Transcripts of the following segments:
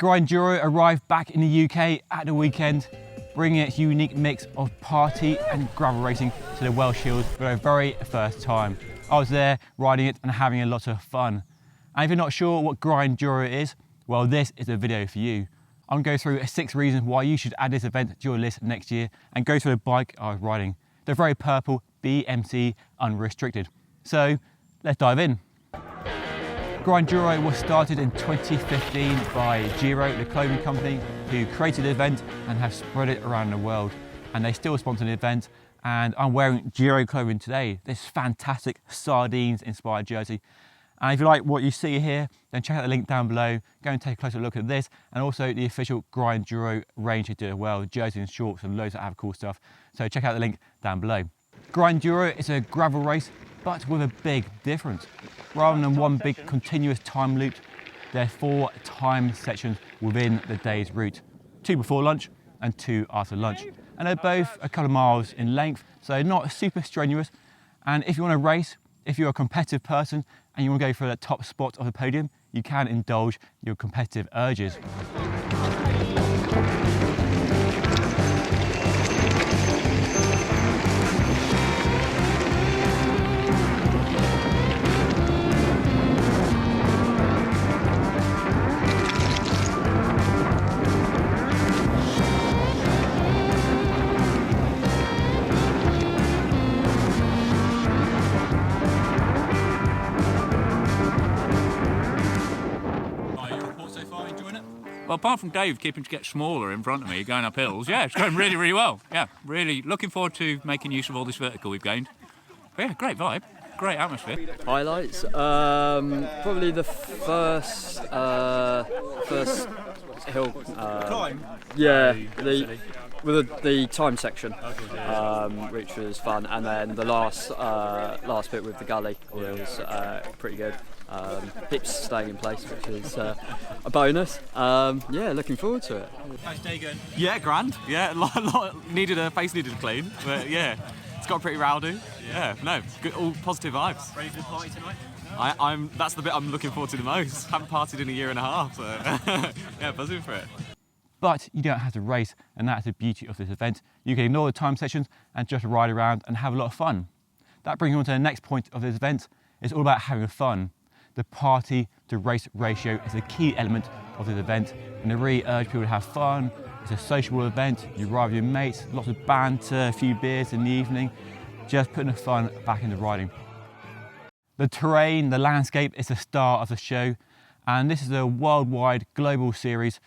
Grinduro arrived back in the UK at the weekend, bringing its unique mix of party and gravel racing to the Welsh Hills for their very first time. I was there riding it and having a lot of fun. And if you're not sure what Grinduro is, well, this is a video for you. I'm going to go through 6 reasons why you should add this event to your list next year and go through the bike I was riding. The very purple BMC Unrestricted. So let's dive in. Grinduro was started in 2015 by Giro, the clothing company, who created the event and have spread it around the world. And they still sponsor the event, and I'm wearing Giro clothing today. This fantastic sardines inspired jersey. And if you like what you see here, then check out the link down below. Go and take a closer look at this, and also the official Grinduro range they do as well, jerseys and shorts and loads of other cool stuff. So check out the link down below. Grinduro is a gravel race, but with a big difference. Rather than one big continuous time loop, there are 4 time sections within the day's route. 2 before lunch and 2 after lunch. And they're both a couple of miles in length, so not super strenuous. And if you want to race, if you're a competitive person and you want to go for the top spot of the podium, you can indulge your competitive urges. Well, apart from Dave keeping to get smaller in front of me going up hills, yeah, it's going really, really well. Yeah, really looking forward to making use of all this vertical we've gained. But yeah, great vibe, great atmosphere. Highlights, probably the first hill. Climb? Yeah, with the time section, which was fun, and then the last bit with the gully was pretty good. Hips staying in place, which is a bonus. Yeah, looking forward to it. How's day going? Yeah, grand. Yeah, needed a clean, but yeah, it's got pretty rowdy. Yeah, no, good, all positive vibes. Ready for the party tonight? That's the bit I'm looking forward to the most. Haven't partied in a year and a half, so yeah, buzzing for it. But you don't have to race, and that's the beauty of this event. You can ignore the time sections and just ride around and have a lot of fun. That brings me on to the next point of this event. It's all about having fun. The party to race ratio is a key element of this event, and I really urge people to have fun. It's a sociable event. You ride with your mates, lots of banter, a few beers in the evening, just putting the fun back into riding. The terrain, the landscape is the star of the show, and this is a worldwide global series.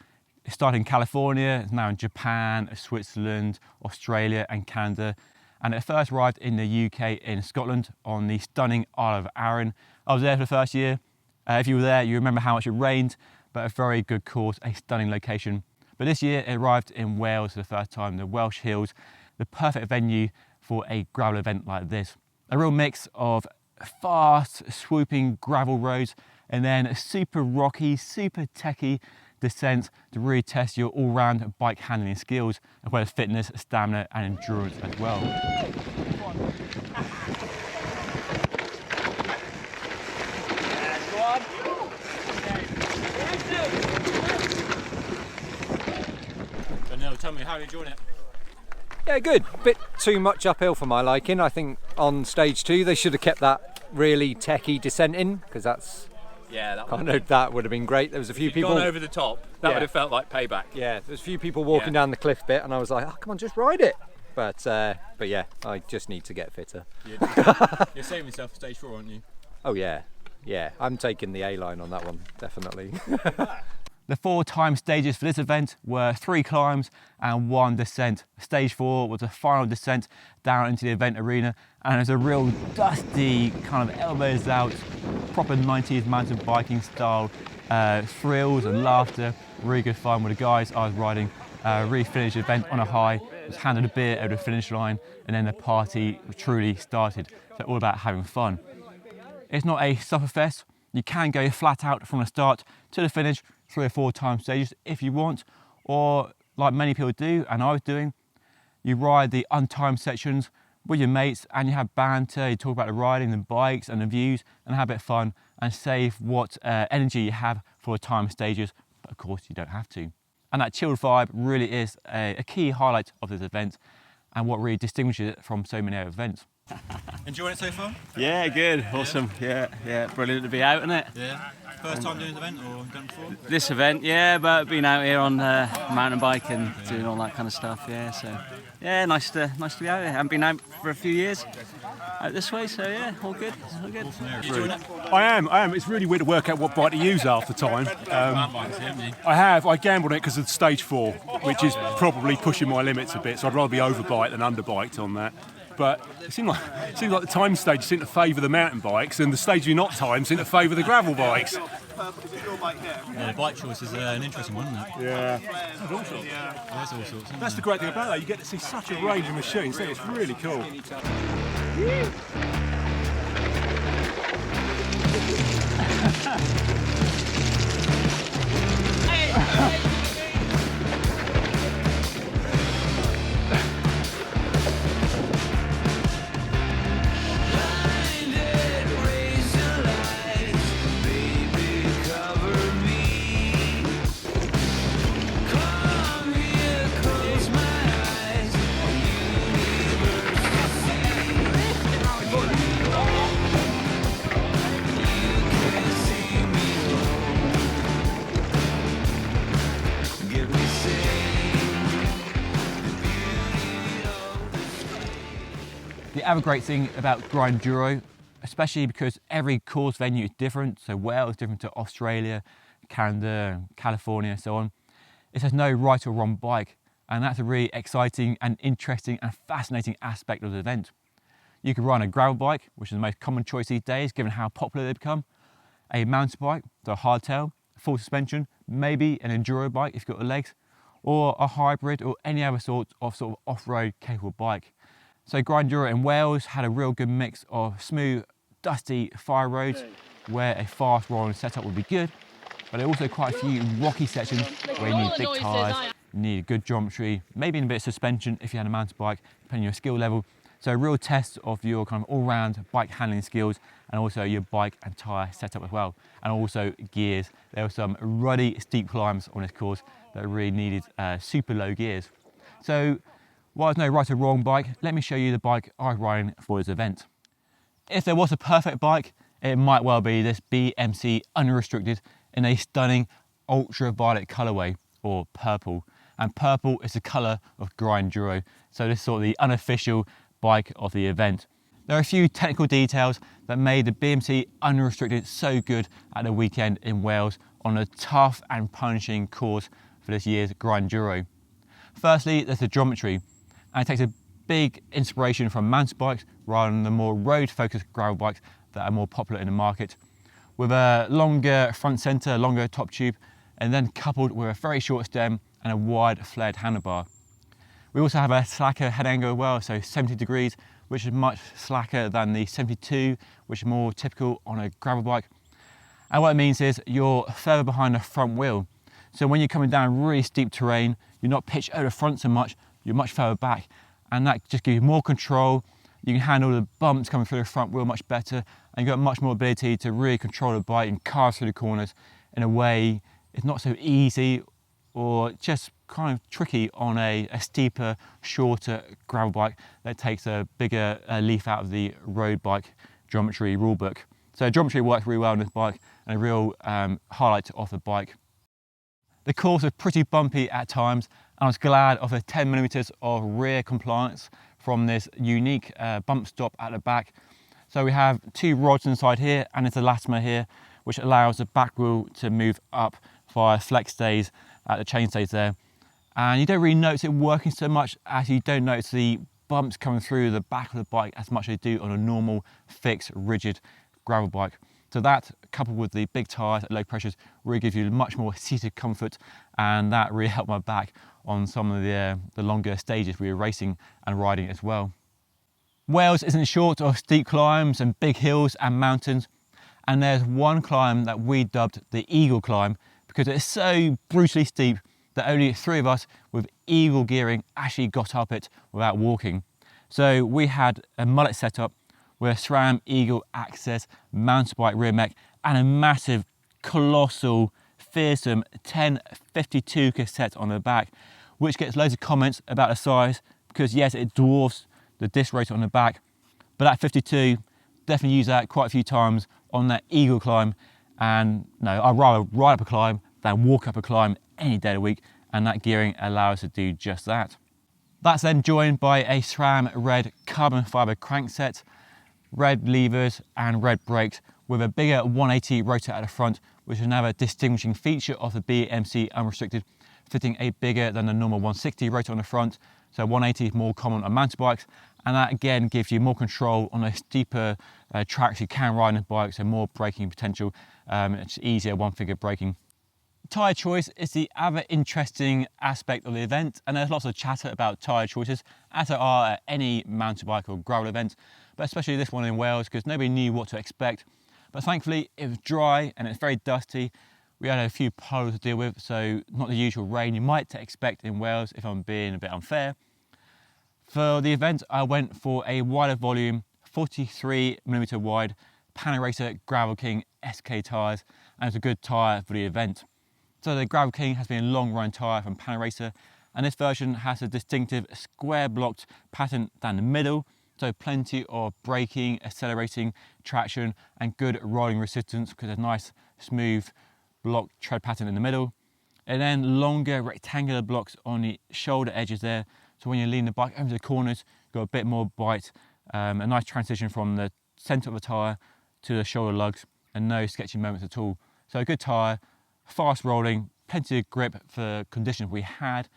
It started in California, it's now in Japan, Switzerland, Australia and Canada, and it first arrived in the UK in Scotland on the stunning Isle of Arran. I was there for the first year. If you were there, you remember how much it rained, but a very good course, a stunning location. But this year it arrived in Wales for the first time, the Welsh Hills, the perfect venue for a gravel event like this. A real mix of fast, swooping gravel roads and then super rocky, super techy descents to really test your all-round bike handling skills, as well as fitness, stamina and endurance as well. So Neil, tell me, how are you enjoying it? Yeah, good. Bit too much uphill for my liking. I think on stage 2 they should have kept that really techie descent in, because that's that would have been great. There was a few people Gone over the top. That would have felt like payback. Yeah, there's a few people walking down the cliff bit, and I was like, oh, come on, just ride it. But yeah, I just need to get fitter. You're saving yourself for stage 4, aren't you? Oh yeah, I'm taking the A line on that one, definitely. The 4 time stages for this event were 3 climbs and 1 descent. Stage 4 was the final descent down into the event arena, and it was a real dusty, kind of elbows out, proper 90s mountain biking style, thrills and laughter, really good fun with the guys I was riding. Really finished the event on a high, was handed a beer over the finish line, and then the party truly started. So all about having fun. It's not a sufferfest. You can go flat out from the start to the finish, 3 or 4 time stages if you want, or like many people do, and I was doing, you ride the untimed sections with your mates and you have banter, you talk about the riding, the bikes and the views, and have a bit of fun and save what energy you have for the time stages but of course you don't have to. And that chilled vibe really is a key highlight of this event and what really distinguishes it from so many other events. Enjoying it so far? Yeah, good, awesome. Yeah, brilliant to be out in it. Yeah. First time doing this event or done before? This event, yeah, but been out here on mountain bike and doing all that kind of stuff. Yeah, so yeah, nice to be out here. I haven't been out for a few years out this way, so yeah, all good. Awesome. You enjoying it? I am. It's really weird to work out what bike to use half the time. I gambled on it because of stage 4, which is probably pushing my limits a bit, so I'd rather be overbiked than underbiked on that. But it seems like the time stage seemed to favour the mountain bikes, and the stage you're not timed seemed to favour the gravel bikes. Yeah, the bike choice is an interesting one, isn't it? Yeah. There's all sorts. That's the great thing about that. You get to see such a range of machines. It's really cool. The other great thing about Grinduro, especially because every course venue is different, so Wales is different to Australia, Canada, California, so on, is there's no right or wrong bike, and that's a really exciting and interesting and fascinating aspect of the event. You can ride a gravel bike, which is the most common choice these days given how popular they've become, a mountain bike, so a hardtail, full suspension, maybe an enduro bike if you've got the legs, or a hybrid or any other sort of off-road capable bike. So Grinduro in Wales had a real good mix of smooth, dusty fire roads where a fast rolling setup would be good, but there are also quite a few rocky sections where you need big tyres, you need good geometry, maybe a bit of suspension if you had a mountain bike, depending on your skill level. So a real test of your kind of all-round bike handling skills and also your bike and tyre setup as well. And also gears. There were some ruddy steep climbs on this course that really needed super low gears. So while there's no right or wrong bike, let me show you the bike I was riding for this event. If there was a perfect bike, it might well be this BMC Unrestricted in a stunning ultraviolet colourway, or purple. And purple is the colour of Grinduro, so this is sort of the unofficial bike of the event. There are a few technical details that made the BMC Unrestricted so good at the weekend in Wales on a tough and punishing course for this year's Grinduro. Firstly, there's the geometry. And it takes a big inspiration from mountain bikes rather than the more road-focused gravel bikes that are more popular in the market, with a longer front centre, longer top tube, and then coupled with a very short stem and a wide flared handlebar. We also have a slacker head angle as well, so 70 degrees, which is much slacker than the 72, which is more typical on a gravel bike. And what it means is you're further behind the front wheel. So when you're coming down really steep terrain, you're not pitched over the front so much, you're much further back, and that just gives you more control. You can handle the bumps coming through the front wheel much better, and you've got much more ability to really control the bike and carve through the corners in a way it's not so easy or just kind of tricky on a steeper, shorter gravel bike that takes a bigger leaf out of the road bike geometry rulebook. So geometry works really well on this bike and a real highlight of the bike. The course was pretty bumpy at times, and I was glad of the 10mm of rear compliance from this unique bump stop at the back. So we have two rods inside here and it's a elastomer here, which allows the back wheel to move up via flex stays at the chain stays there. And you don't really notice it working so much as you don't notice the bumps coming through the back of the bike as much as they do on a normal, fixed, rigid gravel bike. So that, coupled with the big tyres at low pressures, really gives you much more seated comfort, and that really helped my back on some of the longer stages we were racing and riding as well. Wales isn't short of steep climbs and big hills and mountains, and there's one climb that we dubbed the Eagle Climb because it's so brutally steep that only 3 of us with Eagle gearing actually got up it without walking. So we had a mullet setup with a SRAM Eagle Access mountain bike rear mech and a massive, colossal fearsome 1052 cassette on the back, which gets loads of comments about the size because yes, it dwarfs the disc rotor on the back, but that 52, definitely use that quite a few times on that eagle climb. And no, I'd rather ride up a climb than walk up a climb any day of the week, and that gearing allows us to do just that. That's then joined by a SRAM red carbon fibre crankset, red levers and red brakes with a bigger 180 rotor at the front, which is another distinguishing feature of the BMC Unrestricted, fitting a bigger than the normal 160 rotor on the front. So 180 is more common on mountain bikes, and that again gives you more control on those steeper tracks you can ride on bikes, so more braking potential. It's easier one-figure braking. Tyre choice is the other interesting aspect of the event, and there's lots of chatter about tyre choices, as there are at any mountain bike or gravel event, but especially this one in Wales because nobody knew what to expect. But thankfully it was dry and it's very dusty. We had a few puddles to deal with, so not the usual rain you might expect in Wales if I'm being a bit unfair. For the event I went for a wider volume, 43mm wide Panaracer Gravel King SK tyres, and it's a good tyre for the event. So the Gravel King has been a long run tyre from Panaracer, and this version has a distinctive square blocked pattern down the middle, so plenty of braking, accelerating, traction and good rolling resistance because there's a nice smooth block tread pattern in the middle. And then longer rectangular blocks on the shoulder edges there, so when you lean the bike over the corners, you've got a bit more bite, a nice transition from the centre of the tyre to the shoulder lugs and no sketchy moments at all. So a good tyre, fast rolling, plenty of grip for the conditions we had,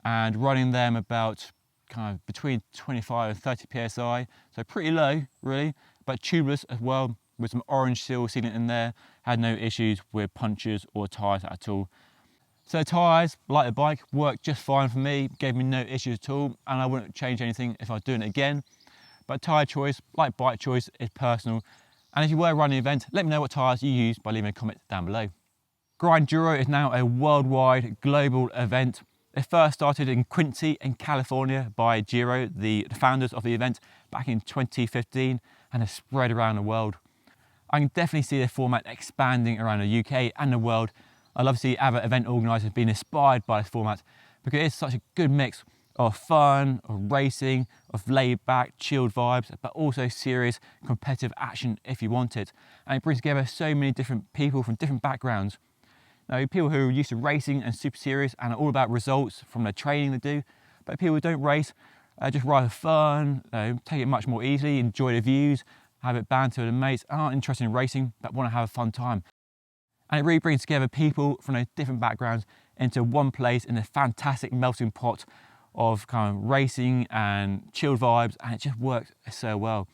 and running them about kind of between 25 and 30 psi, so pretty low really, but tubeless as well with some orange seal sealant in there. Had no issues with punctures or tyres at all. So the tyres, like the bike, worked just fine for me, gave me no issues at all, and I wouldn't change anything if I was doing it again. But tyre choice, like bike choice, is personal, and if you were running an event, let me know what tyres you use by leaving a comment down below. Grinduro is now a worldwide global event. It first started in Quincy in California by Giro, the founders of the event, back in 2015, and has spread around the world. I can definitely see the format expanding around the UK and the world. I love to see other event organisers being inspired by this format because it's such a good mix of fun, of racing, of laid back, chilled vibes, but also serious competitive action if you want it. And it brings together so many different people from different backgrounds. Now, people who are used to racing and super serious and are all about results from the training they do, but people who don't race, just ride for fun, take it much more easily, enjoy the views, have it banter with their mates, aren't interested in racing, but want to have a fun time. And it really brings together people from those different backgrounds into one place in a fantastic melting pot of kind of racing and chilled vibes, and it just works so well.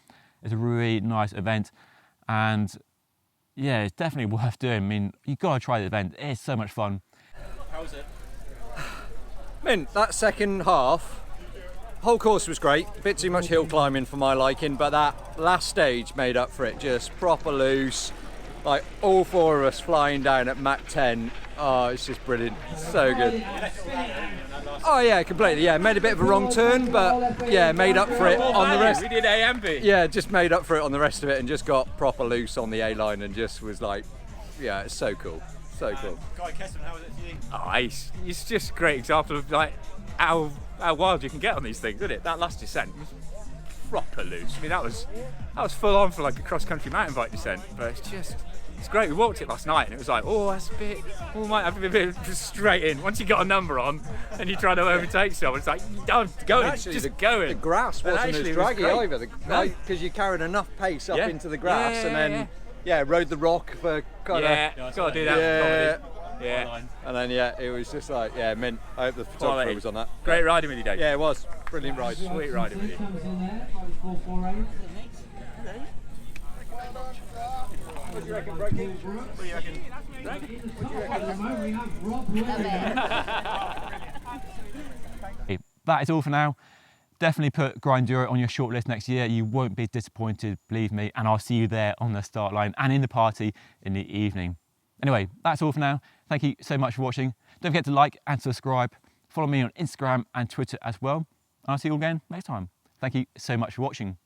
It's a really nice event, and yeah, it's definitely worth doing. I mean, you've got to try the event. It's so much fun. How was it? That second half, whole course was great. A bit too much hill climbing for my liking, but that last stage made up for it. Just proper loose, like all four of us flying down at Mach 10. Oh, it's just brilliant. So good. Oh yeah, completely. Yeah, made a bit of a wrong turn, but yeah, made up for it on the rest. We did A and B. Yeah, just made up for it on the rest of it and just got proper loose on the A line and just was like, yeah, it's so cool. So cool. Guy Kesson, how was it for you? Oh, it's just a great example of like how wild you can get on these things, isn't it? That last descent was proper loose. I mean, that was full on for like a cross-country mountain bike descent, but it's great. We walked it last night and it was like, oh, that's a bit, might have to be a bit straight in. Once you got a number on and you try to overtake someone, it's like, don't go in, just go in. The grass wasn't as draggy either, because you carried enough pace up into the grass and then rode the rock for kind of... Got to do that. Yeah. And then it was just like, mint. I hope the photographer was on that. Great riding with you, Dave. Yeah, it was. Brilliant ride. Sweet riding with you. What do you reckon, Breggy? What do you reckon? That is all for now. Definitely put Grinduro on your shortlist next year. You won't be disappointed, believe me, and I'll see you there on the start line and in the party in the evening. Anyway, that's all for now. Thank you so much for watching. Don't forget to like and subscribe. Follow me on Instagram and Twitter as well. And I'll see you all again next time. Thank you so much for watching.